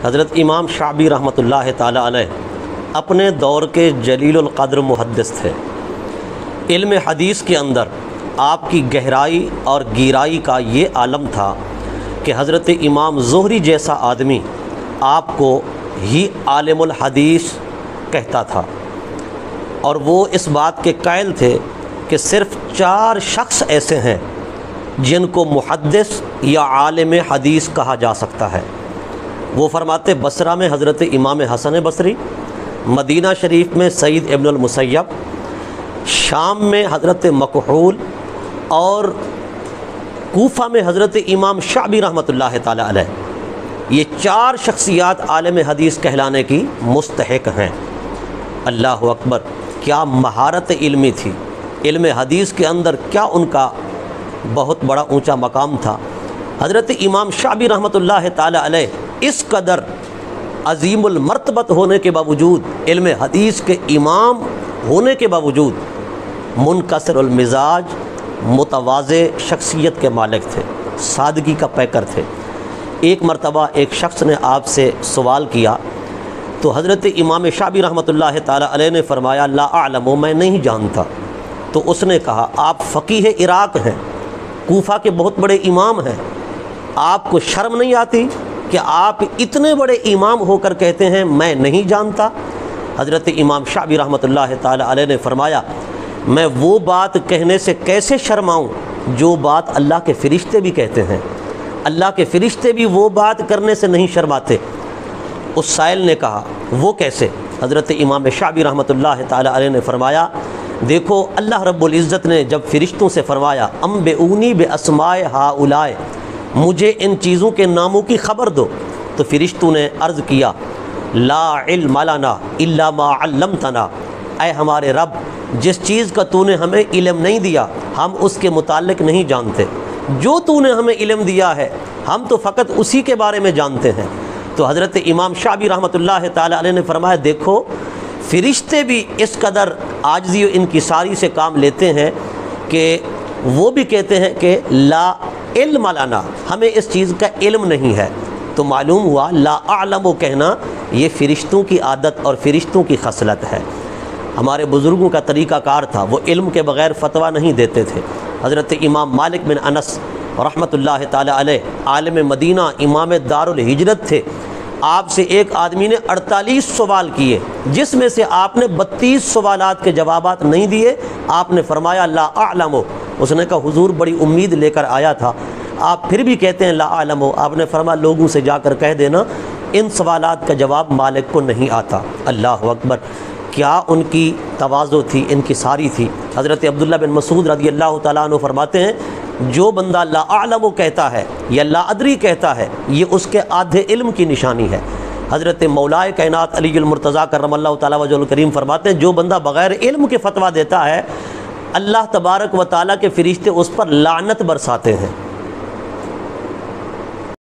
حضرت امام شعبی رحمۃ اللہ تعالی علیہ اپنے دور کے جلیل القدر محدث تھے۔ علم حدیث کے اندر آپ کی گہرائی اور گیرائی کا یہ عالم تھا کہ حضرت امام زہری جیسا آدمی آپ کو ہی عالم الحدیث کہتا تھا، اور وہ اس بات کے قائل تھے کہ صرف 4 شخص ایسے ہیں جن کو محدث یا عالم حدیث کہا جا سکتا ہے۔ وہ فرماتے بصرہ میں حضرت امام حسن بصری، مدینہ شریف میں سعید ابن المسیب، شام میں حضرت مکحول، اور کوفہ میں حضرت امام شعبی رحمۃ اللہ تعالی علیہ۔ یہ 4 شخصیات عالم حدیث کہلانے کی مستحق ہیں۔ اللہ اکبر، کیا مہارت علمی تھی! علم حدیث کے اندر کیا ان کا بہت بڑا اونچا مقام تھا۔ حضرت امام شعبی رحمۃ اللہ تعالی علیہ اس قدر عظیم المرتبت ہونے کے باوجود، علم حدیث کے امام ہونے کے باوجود، منکسر المزاج، متواضع شخصیت کے مالک تھے، سادگی کا پیکر تھے۔ ایک مرتبہ ایک شخص نے آپ سے سوال کیا تو حضرت امام شعبی رحمۃ اللہ تعالی علیہ نے فرمایا لا اعلم، میں نہیں جانتا۔ تو اس نے کہا آپ فقیہ عراق ہیں، کوفہ کے بہت بڑے امام ہیں، آپ کو شرم نہیں آتی کہ آپ اتنے بڑے امام ہو کر کہتے ہیں میں نہیں جانتا؟ حضرت امام شعبی رحمۃ اللہ تعالی علیہ نے فرمایا میں وہ بات کہنے سے کیسے شرماؤں جو بات اللہ کے فرشتے بھی کہتے ہیں، اللہ کے فرشتے بھی وہ بات کرنے سے نہیں شرماتے۔ اس سائل نے کہا وہ کیسے؟ حضرت امام شعبی رحمۃ اللہ تعالی علیہ نے فرمایا دیکھو اللہ رب العزت نے جب فرشتوں سے فرمایا انبئونی باسماء ہؤلاء، مجھے ان چیزوں کے ناموں کی خبر دو، تو فرشتوں نے عرض کیا لا علم لنا الا ما علمتنا، اے ہمارے رب جس چیز کا تو نے ہمیں علم نہیں دیا ہم اس کے متعلق نہیں جانتے، جو تو نے ہمیں علم دیا ہے ہم تو فقط اسی کے بارے میں جانتے ہیں۔ تو حضرت امام شعبی رحمۃ اللہ تعالی علیہ نے فرمایا دیکھو فرشتے بھی اس قدر عاجزی و انکساری سے کام لیتے ہیں کہ وہ بھی کہتے ہیں کہ لا علم لنا، ہمیں اس چیز کا علم نہیں ہے۔ تو معلوم ہوا لا اعلم کہنا یہ فرشتوں کی عادت اور فرشتوں کی خصلت ہے۔ ہمارے بزرگوں کا طریقہ کار تھا، وہ علم کے بغیر فتویٰ نہیں دیتے تھے۔ حضرت امام مالک بن انس رحمۃ اللہ تعالی علیہ عالم مدینہ، امام دار الہجرت تھے۔ آپ سے ایک آدمی نے 48 سوال کیے، جس میں سے آپ نے 32 سوالات کے جوابات نہیں دیے۔ آپ نے فرمایا لا اعلم، اس نے کہا حضور بڑی امید لے کر آیا تھا، آپ پھر بھی کہتے ہیں لا اعلم۔ آپ نے فرمایا لوگوں سے جا کر کہہ دینا ان سوالات کا جواب مالک کو نہیں آتا۔ اللہ اکبر، کیا ان کی تواضع تھی، انکساری تھی۔ حضرت عبداللہ بن مسعود رضی اللہ تعالیٰ عنہ فرماتے ہیں جو بندہ لا اعلم کہتا ہے یا لا ادری کہتا ہے یہ اس کے آدھے علم کی نشانی ہے۔ حضرت مولائے کائنات علی المرتضیٰ کرم اللہ تعالیٰ وجہ الکریم فرماتے ہیں جو بندہ بغیر علم کے فتویٰ دیتا ہے اللہ تبارک و تعالیٰ کے فرشتے اس پر لعنت برساتے ہیں۔